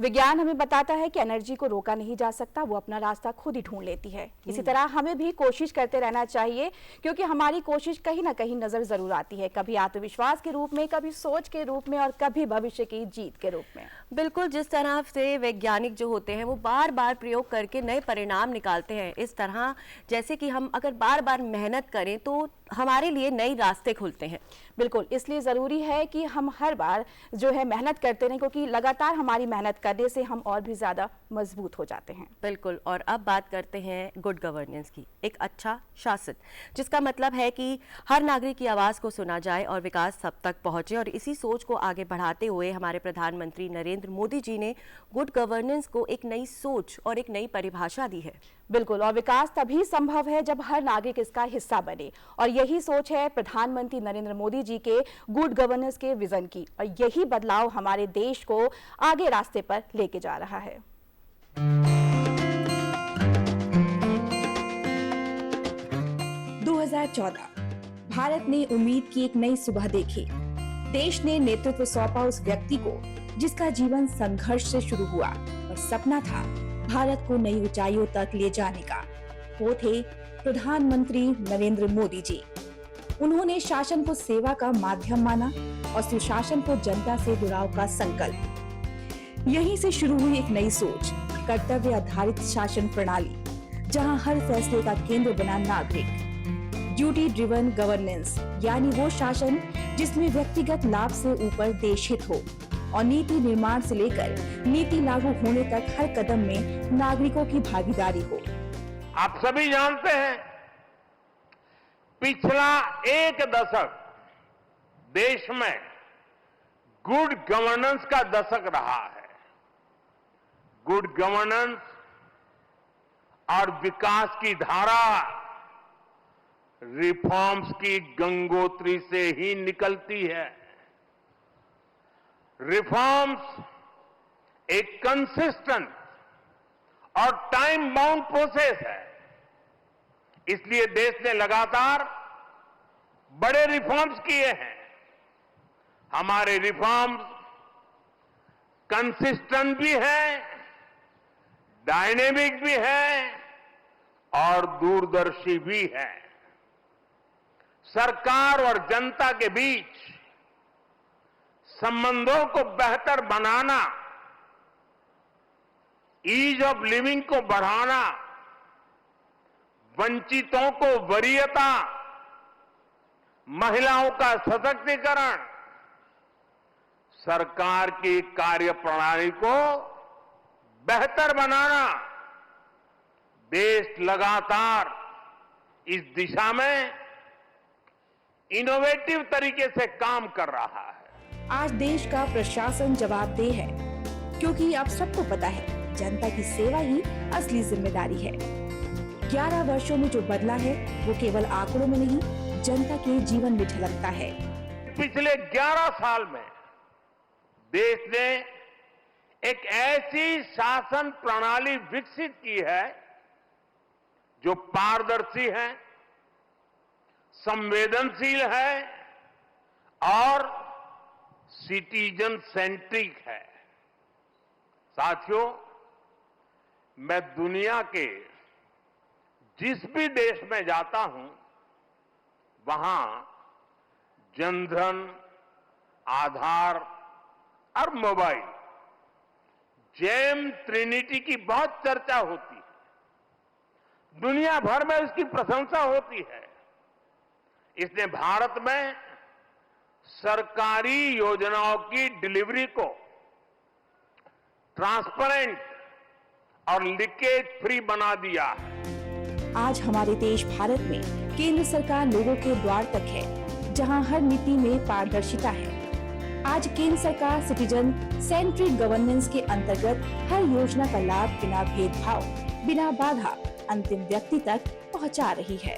विज्ञान हमें बताता है कि एनर्जी को रोका नहीं जा सकता, वो अपना रास्ता खुद ही ढूंढ लेती है। इसी तरह हमें भी कोशिश करते रहना चाहिए, क्योंकि हमारी कोशिश कहीं ना कहीं नजर जरूर आती है, कभी आत्मविश्वास के रूप में, कभी सोच के रूप में और कभी भविष्य की जीत के रूप में। बिल्कुल, जिस तरह से वैज्ञानिक जो होते हैं वो बार बार प्रयोग करके नए परिणाम निकालते हैं, इस तरह जैसे कि हम अगर बार बार मेहनत करें तो हमारे लिए नए रास्ते खुलते हैं। बिल्कुल, इसलिए ज़रूरी है कि हम हर बार जो है मेहनत करते रहें, क्योंकि लगातार हमारी मेहनत करने से हम और भी ज़्यादा मजबूत हो जाते हैं। बिल्कुल, और अब बात करते हैं गुड गवर्नेंस की, एक अच्छा शासन, जिसका मतलब है कि हर नागरिक की आवाज़ को सुना जाए और विकास सब तक पहुंचे। और इसी सोच को आगे बढ़ाते हुए हमारे प्रधानमंत्री नरेंद्र मोदी जी ने गुड गवर्नेंस को एक नई सोच और एक नई परिभाषा दी है। बिल्कुल, और विकास तभी संभव है जब हर नागरिक इसका हिस्सा बने, और यही सोच है प्रधानमंत्री नरेंद्र मोदी जी के गुड गवर्नेंस के विजन की, और यही बदलाव हमारे देश को आगे रास्ते पर लेके जा रहा है। 2014 भारत ने उम्मीद की एक नई सुबह देखी। देश ने नेतृत्व सौंपा उस व्यक्ति को जिसका जीवन संघर्ष से शुरू हुआ और सपना था भारत को नई ऊंचाइयों तक ले जाने का। वो थे प्रधानमंत्री नरेंद्र मोदी जी। उन्होंने शासन को सेवा का माध्यम माना और सुशासन को जनता से जुड़ाव का संकल्प। यहीं से शुरू हुई एक नई सोच, कर्तव्य आधारित शासन प्रणाली, जहां हर फैसले का केंद्र बना नागरिक। ड्यूटी ड्रिवन गवर्नेंस, यानी वो शासन जिसमें व्यक्तिगत लाभ से ऊपर देश हित हो और नीति निर्माण से लेकर नीति लागू होने तक हर कदम में नागरिकों की भागीदारी हो। आप सभी जानते हैं, पिछला एक दशक देश में गुड गवर्नेंस का दशक रहा है। गुड गवर्नेंस और विकास की धारा रिफॉर्म्स की गंगोत्री से ही निकलती है। रिफॉर्म्स एक कंसिस्टेंट और टाइम बाउंड प्रोसेस है। इसलिए देश ने लगातार बड़े रिफॉर्म्स किए हैं। हमारे रिफॉर्म्स कंसिस्टेंट भी है, डायनेमिक भी है और दूरदर्शी भी है। सरकार और जनता के बीच संबंधों को बेहतर बनाना, ईज ऑफ लिविंग को बढ़ाना, वंचितों को वरीयता, महिलाओं का सशक्तिकरण, सरकार की कार्यप्रणाली को बेहतर बनाना, देश लगातार इस दिशा में इनोवेटिव तरीके से काम कर रहा है। आज देश का प्रशासन जवाबदेह है, क्योंकि अब सबको पता है जनता की सेवा ही असली जिम्मेदारी है। 11 वर्षों में जो बदला है वो केवल आंकड़ों में नहीं, जनता के जीवन में झलकता है। पिछले 11 साल में देश ने एक ऐसी शासन प्रणाली विकसित की है जो पारदर्शी है, संवेदनशील है और सिटीजन सेंट्रिक है। साथियों, मैं दुनिया के जिस भी देश में जाता हूं, वहां जनधन, आधार और मोबाइल, जेम ट्रिनिटी की बहुत चर्चा होती है। दुनिया भर में उसकी प्रशंसा होती है। इसने भारत में सरकारी योजनाओं की डिलीवरी को ट्रांसपेरेंट और लीकेज फ्री बना दिया है। आज हमारे देश भारत में केंद्र सरकार लोगों के द्वार तक है, जहां हर नीति में पारदर्शिता है। आज केंद्र सरकार सिटीजन सेंट्रिक गवर्नेंस के अंतर्गत हर योजना का लाभ बिना भेदभाव, बिना बाधा अंतिम व्यक्ति तक पहुंचा रही है।